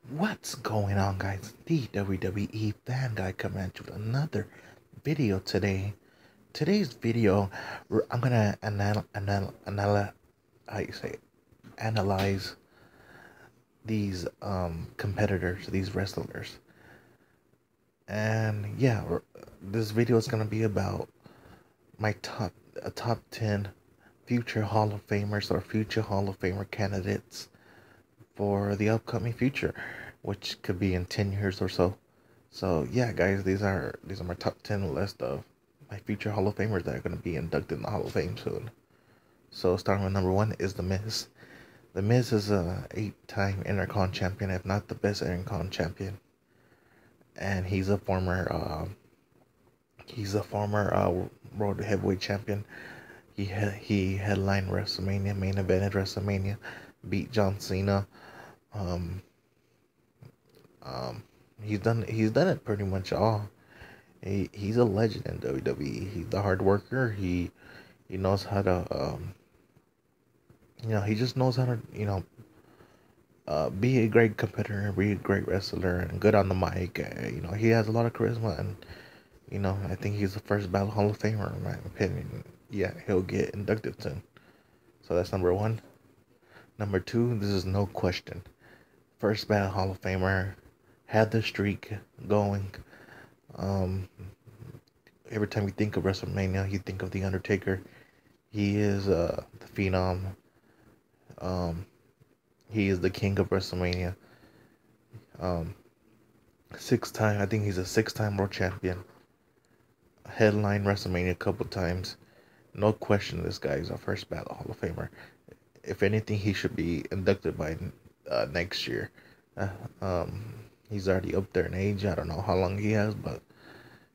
What's going on, guys? The WWE fan guy coming at you with another video today. Today's video, I'm gonna how you say it? Analyze these competitors, these wrestlers, and yeah, this video is gonna be about my top 10 future Hall of Famers or future Hall of Famer candidates for the upcoming future, which could be in 10 years or so. So yeah, guys, these are my top 10 list of my future Hall of Famers that are going to be inducted in the Hall of Fame soon. So starting with number one is The Miz. The Miz is a 8-time Intercon champion, if not the best Intercon champion, and he's a former World Heavyweight Champion. He headlined WrestleMania, main evented WrestleMania, beat John Cena. Um, um, he's done it pretty much all. He's a legend in WWE. He's a hard worker. He knows how to he just knows how to be a great competitor, be a great wrestler, and good on the mic. He has a lot of charisma, and I think he's the first Battle Hall of Famer in my opinion. Yeah, he'll get inducted soon. So that's number one. Number two, this is no question. First Battle Hall of Famer, had the streak going. Um, every time you think of WrestleMania, you think of the Undertaker. He is the phenom. Um, he is the king of WrestleMania. Um, I think he's a 6-time world champion. Headline WrestleMania a couple times. No question, this guy is our first Battle Hall of Famer. If anything, he should be inducted by next year. Uh, um, he's already up there in age. I don't know how long he has, but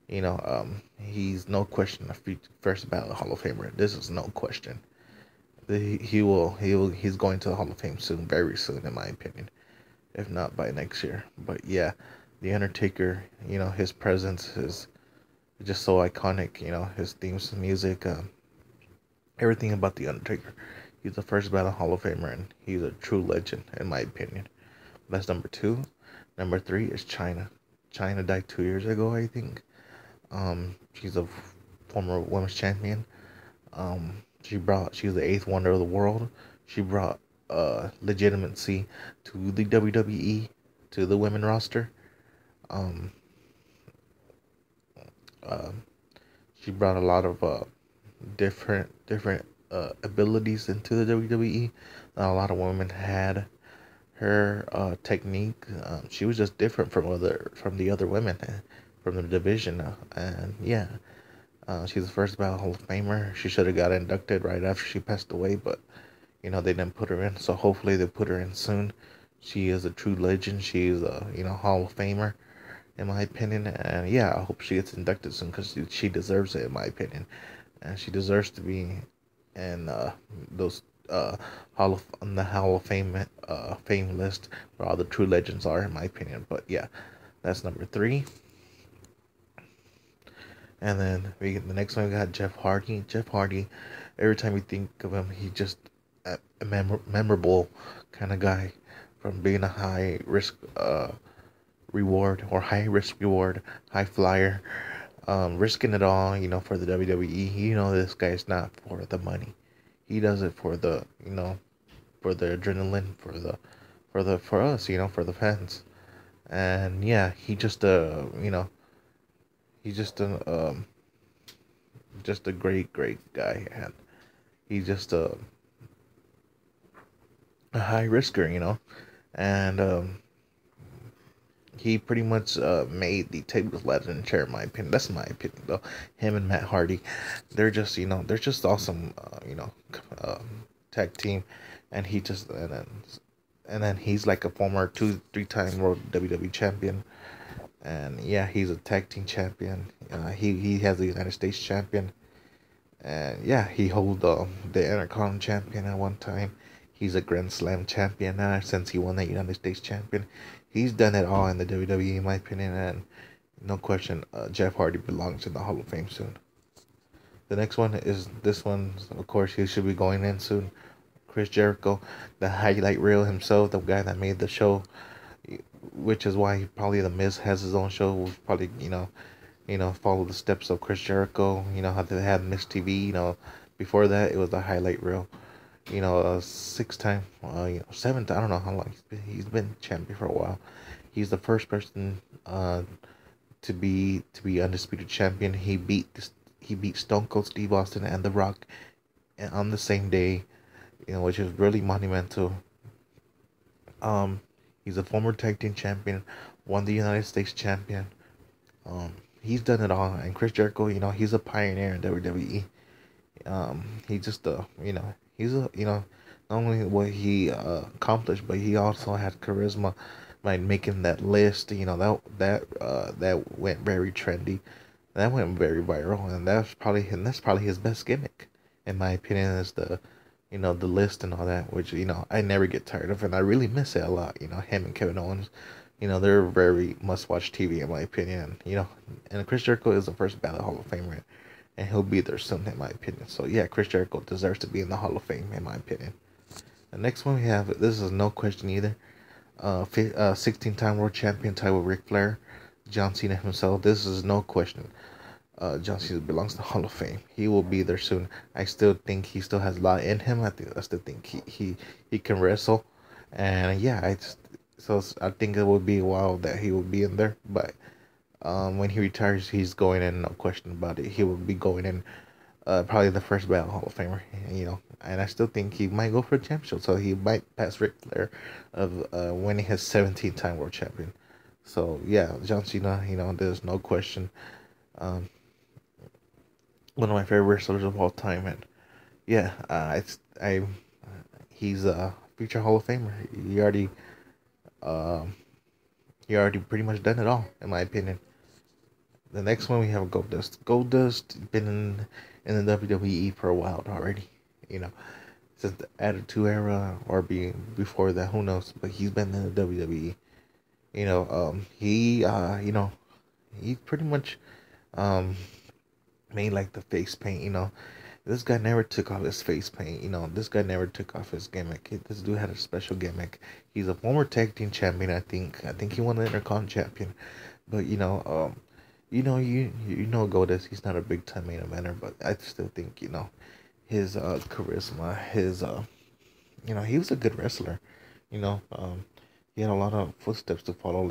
he's no question a first Battle Hall of Famer. This is no question. He's going to the Hall of Fame soon, very soon, in my opinion, if not by next year. But yeah, the Undertaker, his presence is just so iconic. His themes, music, everything about the Undertaker. He's the first Battle Hall of Famer, and he's a true legend, in my opinion. That's number two. Number three is China. China died 2 years ago, I think. She's a former women's champion. She's the eighth wonder of the world. She brought legitimacy to the WWE, to the women roster. Um, uh, she brought a lot of different abilities into the WWE. Not a lot of women had her technique. She was just different from the other women from the division, and yeah. She's the first Battle Hall of Famer. She should have got inducted right after she passed away, but they didn't put her in. So hopefully they put her in soon. She is a true legend. She is a Hall of Famer, in my opinion. And yeah, I hope she gets inducted soon because she deserves it, in my opinion. And she deserves to be in those on the Hall of Fame list where all the true legends are, in my opinion. But yeah, that's number three. And then the next one we got Jeff Hardy. Jeff Hardy, every time you think of him, he just a memorable kind of guy, from being a high risk reward or high risk reward, high flyer, risking it all, for the WWE. This guy's not for the money. He does it for the for the adrenaline, for us, for the fans. And yeah, he just he's just a great guy, and he's just a high risker, and he pretty much made the tables, ladders, and chair, in my opinion. That's my opinion, though. Him and Matt Hardy, they're just awesome, tag team, and and then he's like a former 2-3 time World WWE champion. And yeah, he's a tag team champion. He has the United States champion, and yeah, he holds the Intercon champion at one time. He's a Grand Slam champion now since he won the United States champion. He's done it all in the WWE, in my opinion, and no question, Jeff Hardy belongs in the Hall of Fame soon. The next one is this one. Of course, he should be going in soon. Chris Jericho, the highlight reel himself, the guy that made the show which is why probably the Miz has his own show. Will probably follow the steps of Chris Jericho. You know how they had Miss TV. Before that it was a highlight reel. 6 time, 7 time. I don't know how long he's been champion for a while. He's the first person to be undisputed champion. He beat Stone Cold Steve Austin and The Rock on the same day. Which is really monumental. Um, he's a former tag team champion, won the United States champion. Um, he's done it all. And Chris Jericho, he's a pioneer in WWE. He just he's not only what he accomplished, but he also had charisma by making that list. That went very trendy. That went very viral, and that's probably his best gimmick, in my opinion, is the list and all that, which I never get tired of, and I really miss it a lot. Him and Kevin Owens, they're very must-watch TV in my opinion. And Chris Jericho is the first ballot Hall of Famer, and he'll be there soon in my opinion. So yeah, Chris Jericho deserves to be in the Hall of Fame in my opinion. The next one we have, this is no question either. 16-time world champion title with Ric Flair, John Cena himself. This is no question. John Cena belongs to the Hall of Fame. He will be there soon. I still think he still has a lot in him. I still think he can wrestle, and yeah, I think it will be a while that he will be in there. But when he retires, he's going in, no question about it. He will be going in, probably the first ballot Hall of Famer. And I still think he might go for a championship, so he might pass Ric Flair of winning his 17-time world champion. So yeah, John Cena, there's no question. Um, One of my favorite wrestlers of all time, and yeah, he's a future Hall of Famer. Um, he already pretty much done it all, in my opinion. The next one we have Goldust. Goldust been in the WWE for a while already. You know, since the Attitude Era or before that, who knows? But he's been in the WWE. He pretty much um made like the face paint. This guy never took off his face paint. This guy never took off his gimmick. This dude had a special gimmick. He's a former tag team champion. I think he won the Intercom champion. But Goldust. He's not a big time main eventer, but I still think his charisma, his he was a good wrestler. You know, um, he had a lot of footsteps to follow,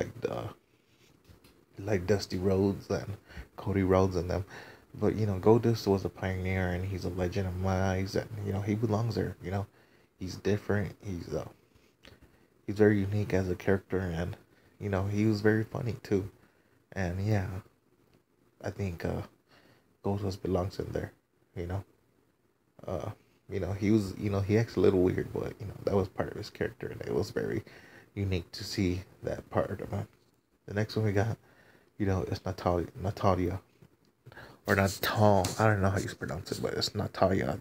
like Dusty Rhodes and Cody Rhodes and them. But Goldust was a pioneer, and he's a legend in my eyes, and he belongs there. He's different. He's very unique as a character, and he was very funny too. And yeah, I think Goldust belongs in there. You know, uh, he was he acts a little weird, but that was part of his character, and it was very unique to see that part of him. The next one we got, it's Natalia, or Natal. I don't know how you pronounce it, but it's Natalia,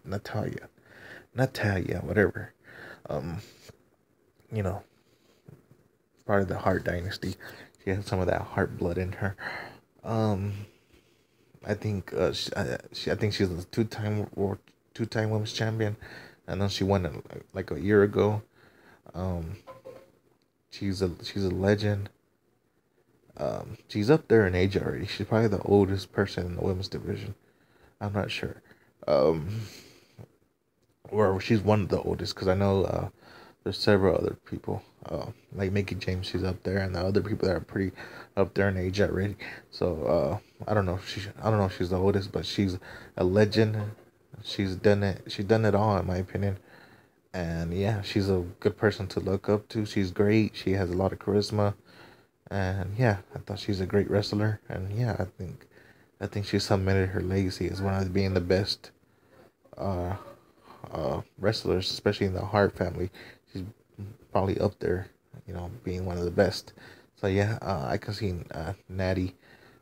whatever. Um, you know, part of the Hart dynasty. She has some of that Hart blood in her. Um, I think she's a two-time women's champion. I know she won it like a year ago. Um, she's a legend. She's up there in age already. She's probably the oldest person in the women's division. I'm not sure. Um, or she's one of the oldest, because I know there's several other people. Like Mickey James, she's up there, and the other people that are pretty up there in age already. So I don't know if she's the oldest, but she's a legend. She's done it. She's done it all, in my opinion. And yeah, she's a good person to look up to. She's great. She has a lot of charisma. And yeah, I thought she's a great wrestler. And yeah, I think she submitted her legacy as one of being the best uh wrestlers, especially in the Hart family. She's probably up there, being one of the best. So yeah, I can see Natty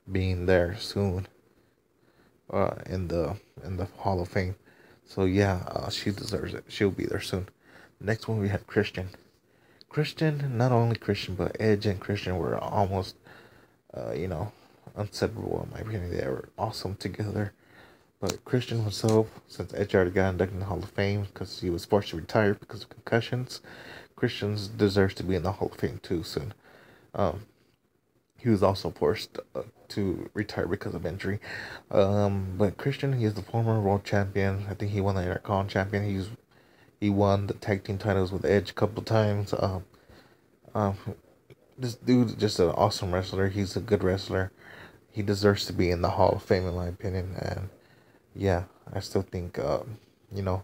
being there soon, in the Hall of Fame. So yeah, she deserves it. She'll be there soon. Next one we have Christian. Christian, not only Christian, but Edge and Christian were almost, uh, you know, inseparable in my opinion. They were awesome together. But Christian himself, since Edge already got inducted in the Hall of Fame because he was forced to retire because of concussions, Christian deserves to be in the Hall of Fame too soon. Um, he was also forced to retire because of injury. But Christian, he is the former world champion. I think he won the Intercontinental champion. He won the tag team titles with Edge a couple times. Um, this dude is just an awesome wrestler. He's a good wrestler. He deserves to be in the Hall of Fame, in my opinion. And yeah, I still think, you know,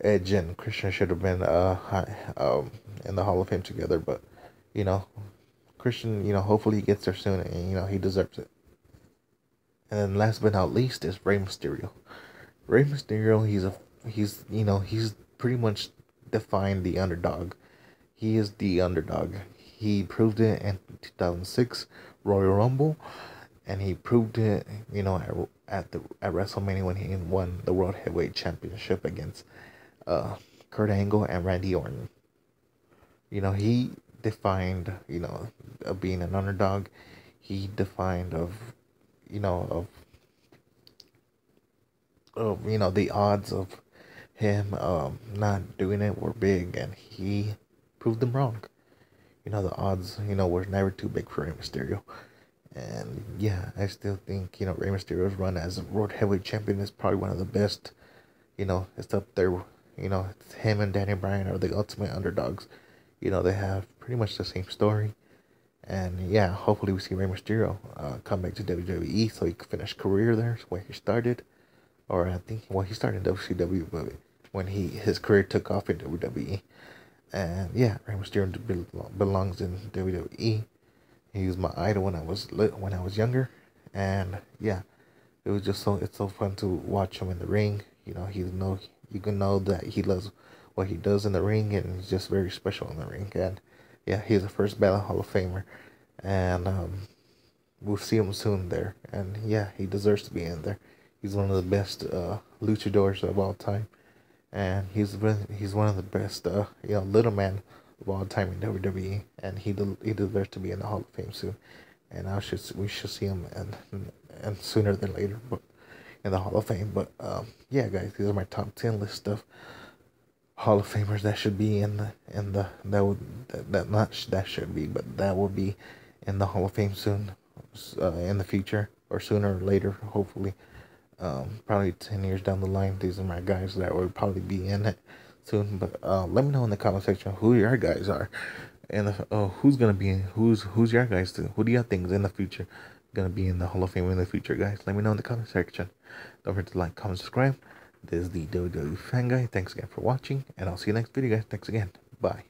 Edge and Christian should have been in the Hall of Fame together. But you know, Christian, hopefully he gets there soon, and he deserves it. And then last but not least is Rey Mysterio. Rey Mysterio, he's pretty much defined the underdog. He is the underdog. He proved it in 2006 Royal Rumble, and he proved it, at WrestleMania when he won the World Heavyweight Championship against Kurt Angle and Randy Orton. He defined, of being an underdog. He defined you know, of the odds of him not doing it were big, and he proved them wrong. The odds, were never too big for Rey Mysterio. And yeah, I still think, Rey Mysterio's run as a World Heavyweight Champion is probably one of the best. It's up there. It's him and Daniel Bryan are the ultimate underdogs. They have pretty much the same story. And yeah, hopefully we see Rey Mysterio come back to WWE so he can finish career there where he started. Or I think, well, he started in WCW, but when his career took off in WWE. And yeah, Rey Mysterio belongs in WWE. He was my idol when I was younger. And yeah, it's so fun to watch him in the ring. You can know that he loves what he does in the ring, and he's just very special in the ring. And yeah, he's the first ballot Hall of Famer, and we'll see him soon there. And yeah, he deserves to be in there. He's one of the best luchadors of all time, and he's one of the best little man of all time in WWE, and he deserves to be in the Hall of Fame soon. And we should see him and sooner than later, but in the Hall of Fame. But yeah, guys, these are my top 10 list of Hall of Famers that should be that will be in the Hall of Fame soon, in the future, or sooner or later, hopefully. Probably 10 years down the line, these are my guys that will probably be in it soon. But let me know in the comment section who your guys are, and who's gonna be who's your guys too. Who do you think is in the future gonna be in the Hall of Fame in the future, guys? Let me know in the comment section. Don't forget to like, comment, subscribe. This is the WWE Fan Guy. Thanks again for watching, and I'll see you next video, guys. Thanks again. Bye.